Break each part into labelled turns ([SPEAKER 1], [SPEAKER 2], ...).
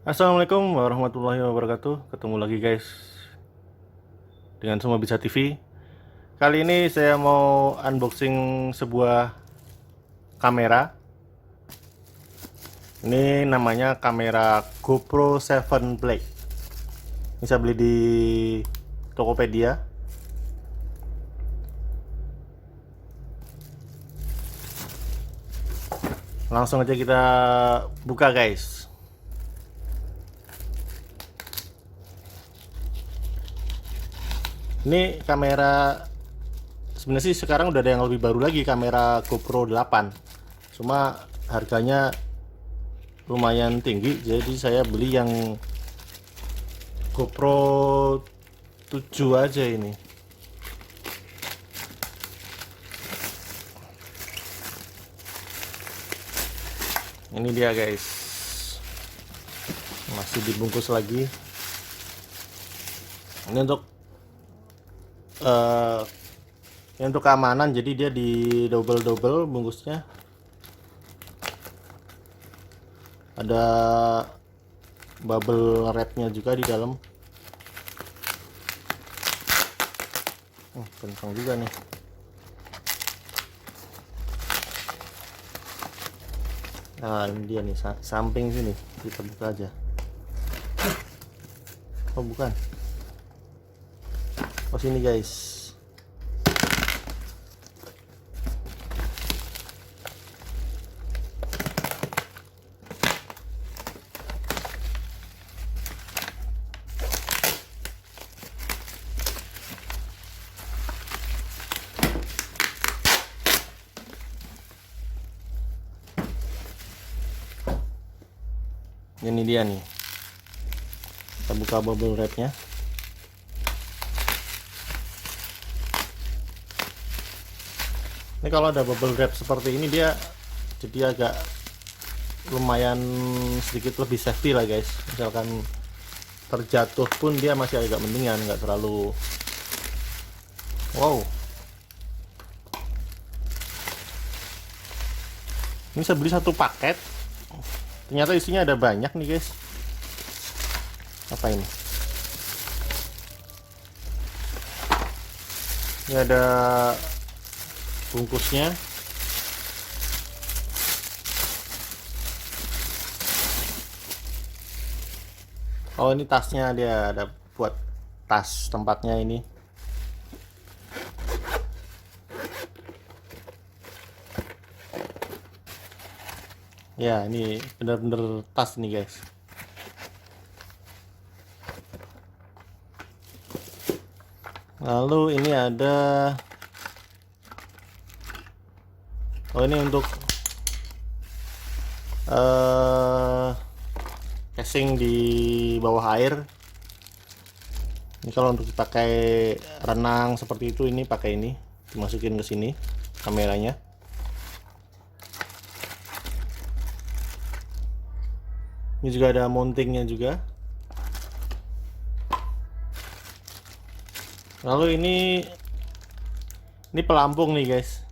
[SPEAKER 1] Assalamualaikum warahmatullahi wabarakatuh. Ketemu lagi guys dengan Semua Bisa TV. Kali ini saya mau unboxing sebuah kamera. Ini namanya kamera GoPro 7 Black. Bisa beli di Tokopedia. Langsung aja kita buka guys. Ini kamera sebenarnya sih sekarang udah ada yang lebih baru lagi, kamera GoPro 8. Cuma harganya lumayan tinggi, jadi saya beli yang GoPro 7 aja ini. Ini dia guys, masih dibungkus lagi. Ini untuk keamanan, jadi dia di double bungkusnya. Ada bubble wrapnya juga di dalam. Kencang juga nih. Nah ini dia nih, samping sini kita buka aja. Oh bukan, oh sini guys. Ini dia nih, kita buka bubble wrapnya. Ini kalau ada bubble wrap seperti ini, dia jadi agak lumayan sedikit lebih safety lah guys. Misalkan terjatuh pun dia masih agak mendingan, nggak terlalu wow. Ini saya beli satu paket, ternyata isinya ada banyak nih guys. Apa ini? Ini ada bungkusnya. Oh ini tasnya, dia ada buat tas tempatnya ini. Ya ini bener-bener tas nih guys. Lalu ini ada, oh ini untuk casing di bawah air. Ini kalau untuk dipakai renang seperti itu, ini pakai ini, dimasukin ke sini kameranya. Ini juga ada mountingnya juga. Lalu ini pelampung nih guys.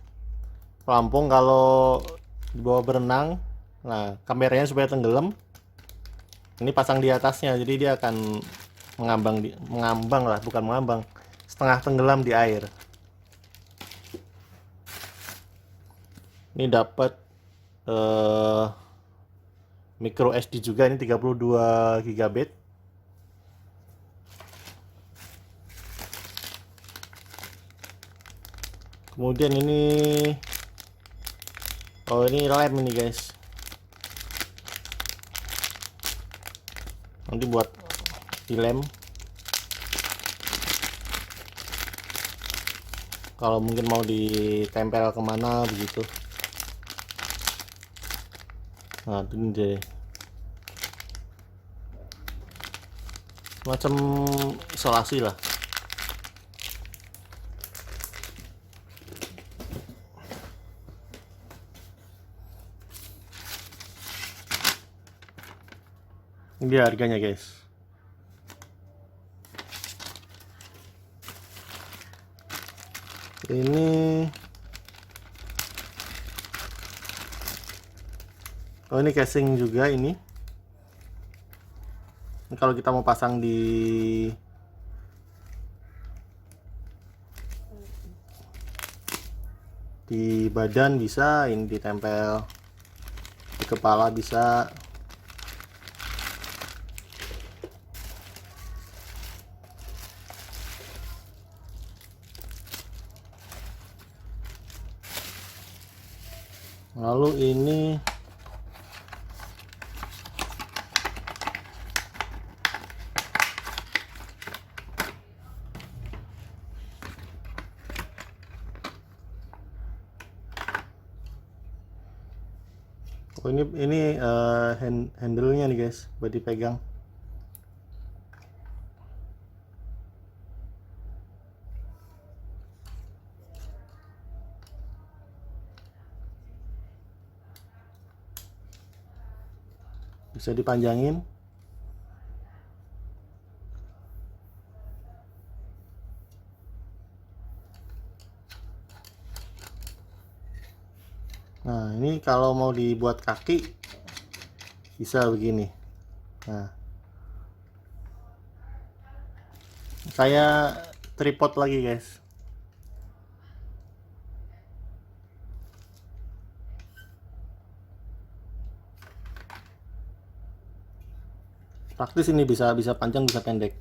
[SPEAKER 1] Pelampung kalau dibawa berenang. Nah, kameranya supaya tenggelam, ini pasang di atasnya, jadi dia akan mengambang lah, bukan mengambang, setengah tenggelam di air. Ini dapat micro SD juga, ini 32 GB. Kemudian ini, oh ini lem ini guys, nanti buat dilem kalau mungkin mau ditempel kemana begitu. Nah ini deh, semacam isolasi lah. Ini dia harganya guys. Ini, oh ini casing juga ini. Ini kalau kita mau pasang di badan bisa, ini ditempel di kepala bisa. Lalu ini oh ini handle-nya nih guys, buat dipegang. Bisa dipanjangin. Nah, ini kalau mau dibuat kaki bisa begini. Nah, saya tripod lagi guys. Praktis ini, bisa panjang bisa pendek.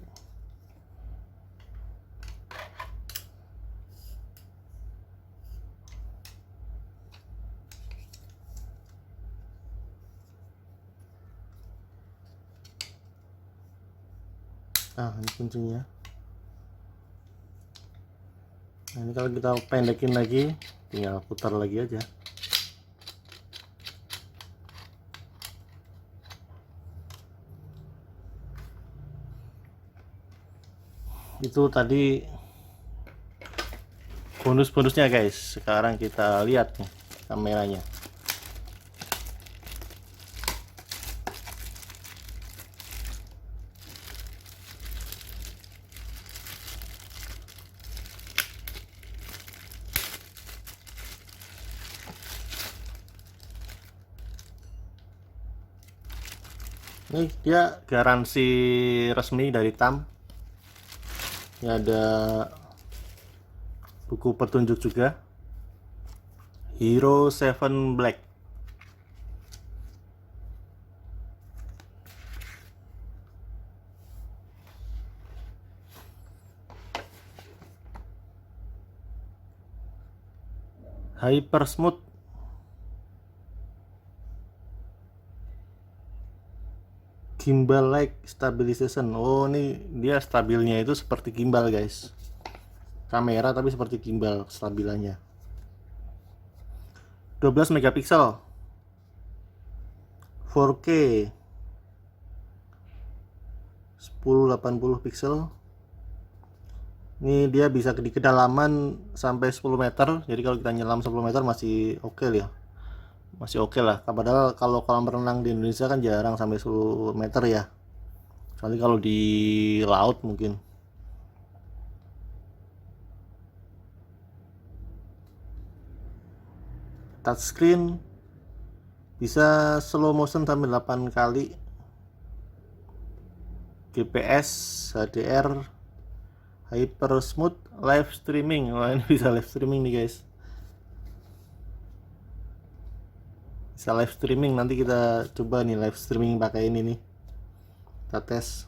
[SPEAKER 1] Nah, ini kuncinya. Nah, ini kalau kita pendekin lagi, tinggal putar lagi aja. Itu tadi bonus-bonusnya guys. Sekarang kita lihat nih kameranya. Ini dia garansi resmi dari TAM. Ini ada buku petunjuk juga. Hero 7 Black. Hyper Smooth. Gimbal like stabilization. Oh, ini dia stabilnya itu seperti gimbal guys. Kamera tapi seperti gimbal stabilannya. 12 megapiksel. 4K. 1080 pixel. Ini dia bisa di kedalaman sampai 10 meter. Jadi kalau kita nyelam 10 meter masih oke ya. Masih oke lah. Padahal kalau kolam renang di Indonesia kan jarang sampai 10 meter ya. Soalnya kalau di laut mungkin. Touchscreen bisa slow motion sampai 8 kali. GPS, HDR, hyper smooth, live streaming. Wah, ini bisa live streaming nih guys. Bisa live streaming, nanti kita coba nih live streaming pakai ini nih. Kita tes.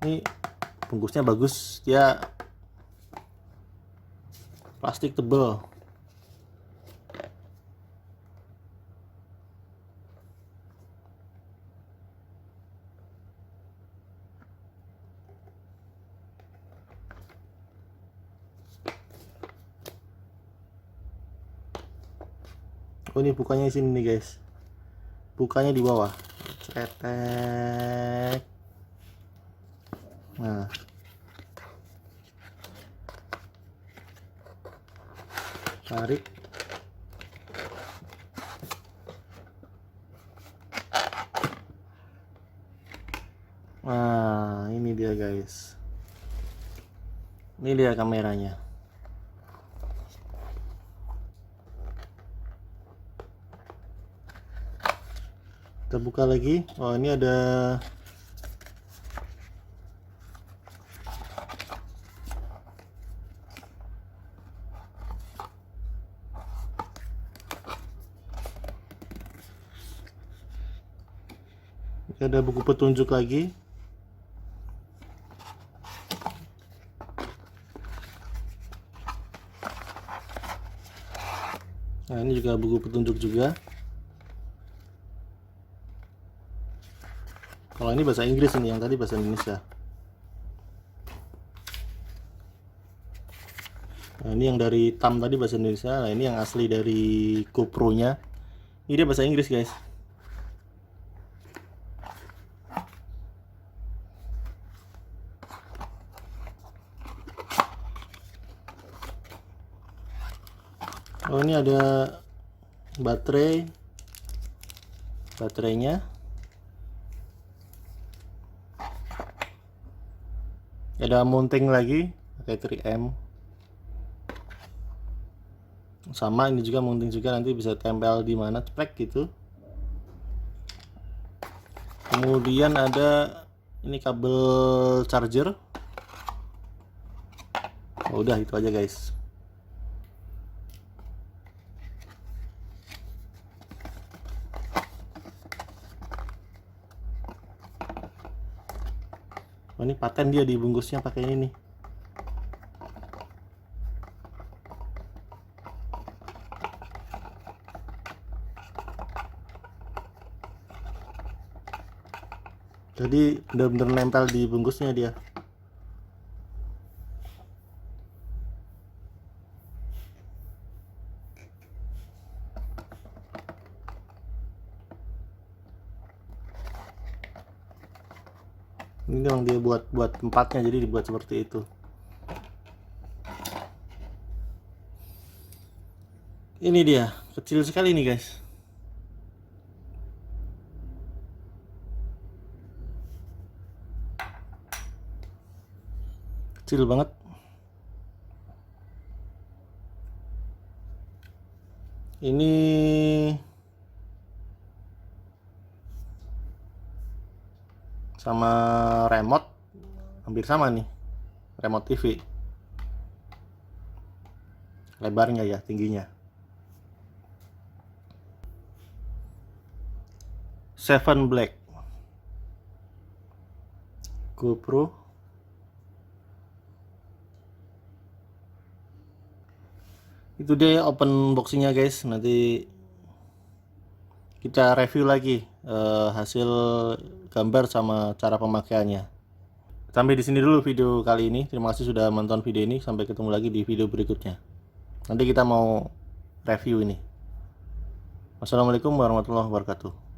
[SPEAKER 1] Ini bungkusnya bagus, dia plastik tebal. Oh, ini bukanya di sini nih guys. Bukanya di bawah. Cetek. Nah. Tarik. Nah, ini dia guys. Ini dia kameranya. Kita buka lagi. Oh, ini ada buku petunjuk lagi. Nah, ini juga buku petunjuk juga. Kalau ini bahasa Inggris, ini yang tadi bahasa Indonesia. Nah, ini yang dari TAM tadi bahasa Indonesia. Nah, ini yang asli dari GoPro-nya. Ini dia bahasa Inggris, guys. Oh, ini ada baterainya. Ada mounting lagi pakai 3M. Sama ini juga mounting juga, nanti bisa tempel di mana ceplek gitu. Kemudian ada ini kabel charger. Oh, udah itu aja, guys. Oh, ini paten dia dibungkusnya pakai ini nih. Jadi benar-benar nempel di bungkusnya dia. Ini memang dia buat tempatnya, jadi dibuat seperti itu. Ini dia, kecil sekali nih, guys. Kecil banget. Ini sama remote hampir sama nih, remote TV. Lebarnya ya, tingginya. 7 Black GoPro. Itu dia open boxingnya, guys. Nanti kita review lagi hasil gambar sama cara pemakaiannya. Sampai di sini dulu video kali ini. Terima kasih sudah menonton video ini. Sampai ketemu lagi di video berikutnya. Nanti kita mau review ini. Wassalamualaikum warahmatullahi wabarakatuh.